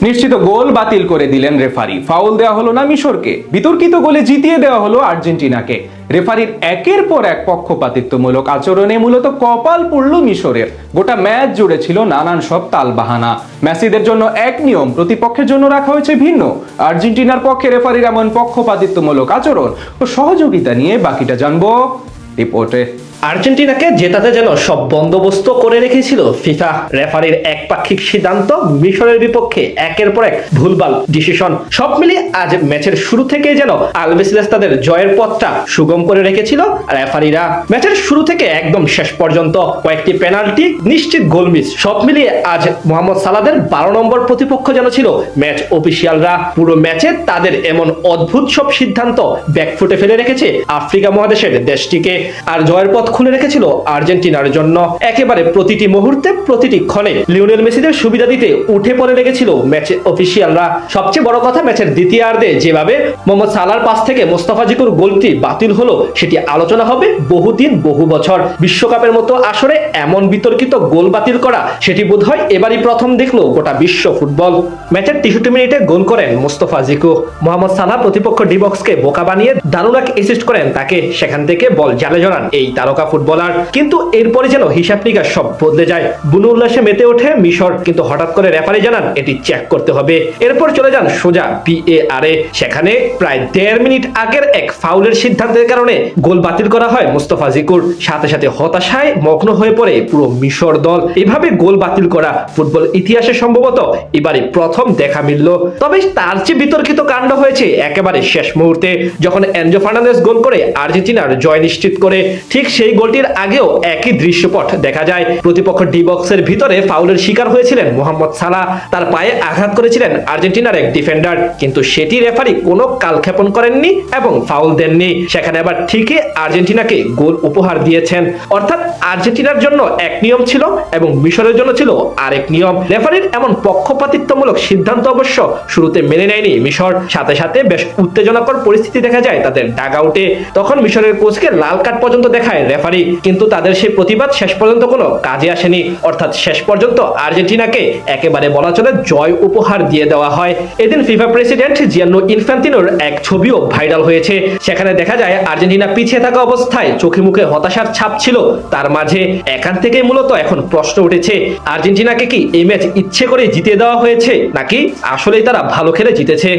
নিশ্চিত গোল বাতিল করে দিলেন রেফারি। ফাউল দেওয়া হলো না মিশরকে, বিতর্কিত গোলে জিতিয়ে দেওয়া হলো আর্জেন্টিনাকে। রেফারির একের পর এক পক্ষপাতিত্বমূলক আচরণে মূলত কপাল পড়ল মিশরের। গোটা ম্যাচ জুড়ে ছিল নানান সব তালবাহানা। মেসিদের জন্য এক নিয়ম, প্রতিপক্ষের জন্য রাখা হয়েছে ভিন্ন। আর্জেন্টিনার পক্ষে রেফারির এমন পক্ষপাতিত্বমূলক আচরণ ও সহযোগিতা নিয়ে বাকিটা জানবো রিপোর্টে। আর্জেন্টিনাকে জেতাতে যেন সব বন্দোবস্ত করে রেখেছিল ফিফা। রেফারির একপাক্ষিক সিদ্ধান্ত, মিশরের বিপক্ষে একের পর এক ভুলভাল ডিসিশন, সব মিলিয়ে আজ ম্যাচের শুরু থেকে যেন আলবিসেলেস তাদের জয়ের পথটা সুগম করে রেখেছিল রেফারিরা। ম্যাচের শুরু থেকে একদম শেষ পর্যন্ত কয়েকটি পেনাল্টি, নিশ্চিত গোল মিস, সব মিলিয়ে আজ মোহাম্মদ সালাদের 12 নম্বর প্রতিপক্ষ যেন ছিল ম্যাচ অফিসিয়ালরা। পুরো ম্যাচে তাদের এমন অদ্ভুত সব সিদ্ধান্ত ব্যাকফুটে ফেলে রেখেছে আফ্রিকা মহাদেশের দেশটিকে। আর জয়ের পথ খুলে রেখেছিল আর্জেন্টিনার জন্য। একেবারে প্রতিটি মুহূর্তে, প্রতিটি ক্ষণে লিওনেল মেসিদের সুবিধা দিতে উঠে পড়ে লেগেছিল ম্যাচে অফিসিয়ালরা। সবচেয়ে বড় কথা, ম্যাচের দ্বিতীয়ার্ধে যেভাবে মোহাম্মদ সালার পাস থেকে মোস্তাফা জিকুর গোলটি বাতিল হলো, সেটি আলোচনা হবে বহুদিন বহু বছর। বিশ্বকাপের মতো আসরে এমন বিতর্কিত গোল বাতিল করা, সেটি বোধহয় এবারই প্রথম দেখলো গোটা বিশ্ব ফুটবল। ম্যাচের 63 মিনিটে গোল করেন মোস্তফা জিকু। মোহাম্মদ সালাহ প্রতিপক্ষ ডিবক্সকে বোকা বানিয়ে দারুণ এক অ্যাসিস্ট করেন তাকে। সেখান থেকে বল জালে জড়ান এই তারকা ফুটবলার। কিন্তু এরপরে যেন হিসাব নিকাশ সব বদলে যায়। বুনো উল্লাসে মেতে ওঠে মিশর, কিন্তু হঠাৎ করে রেফারি জানান এটি চেক করতে হবে। এরপর চলে যান সোজা VAR এ। সেখানে প্রায় 1.5 মিনিট আগের এক ফাউলের সিদ্ধান্তের কারণে গোল বাতিল করা হয় মোস্তফা জিকুর। সাথে সাথে হতাশায় মগ্ন হয়ে পড়ে পুরো মিশর দল। এভাবে গোল বাতিল করা ফুটবল ইতিহাসে সম্ভবত এবারে প্রথম দেখা মিলল। তবে তার চেয়ে বিতর্কিত কাণ্ড হয়েছে একেবারে শেষ মুহূর্তে, যখন এনজো ফার্নান্দেজ গোল করে আর্জেন্টিনার জয় নিশ্চিত করে। ঠিক সেই গোলটির আগেও একই দৃশ্যপট দেখা যায়। প্রতিপক্ষ ডি বক্সের ভিতরে ফাউলের শিকার হয়েছিলেন মোহাম্মদ সালাহ। তার পায়ে আঘাত করেছিলেন আর্জেন্টিনার এক ডিফেন্ডার, কিন্তু সেটি রেফারি কোনো কালক্ষেপণ করেননি এবং ফাউল দেননি। সেখানে আবার ঠিকই আর্জেন্টিনাকে গোল উপহার দিয়েছেন। অর্থাৎ আর্জেন্টিনার জন্য এক নিয়ম ছিল এবং মিশরের জন্য ছিল আরেক নিয়ম। রেফারির এমন পক্ষপাতিত্বমূলক সিদ্ধান্ত অবশ্য শুরুতে মেনে নেয়নি মিশর। সাথে সাথে বেশ উত্তেজনাকর পরিস্থিতি দেখা যায় তাদের ডাগ আউটে। তখন মিশরের কোচকে লাল কার্ড পর্যন্ত দেখায় রেফারি, কিন্তু তাদের সেই প্রতিবাদ শেষ পর্যন্ত কোনো কাজে আসেনি। অর্থাৎ শেষ পর্যন্ত আর্জেন্টিনাকে একেবারে বলা চলে জয় উপহার দিয়ে দেওয়া হয়। এদিন ফিফা প্রেসিডেন্ট জিয়ান্নো ইনফ্যান্তিনোর এক ছবিও ভাইরাল হয়েছে। সেখানে দেখা যায় আর্জেন্টিনা পিছিয়ে থাকা অবস্থায় চোখে মুখে হতাশার ছাপ ছিল তার মাঝে। এখান থেকে মূলত এখন প্রশ্ন উঠেছে, আর্জেন্টিনাকে কি এই ম্যাচ ইচ্ছে করে জিতে দেওয়া হয়েছে, নাকি আসলেই তারা ভালো খেলে জিতেছে?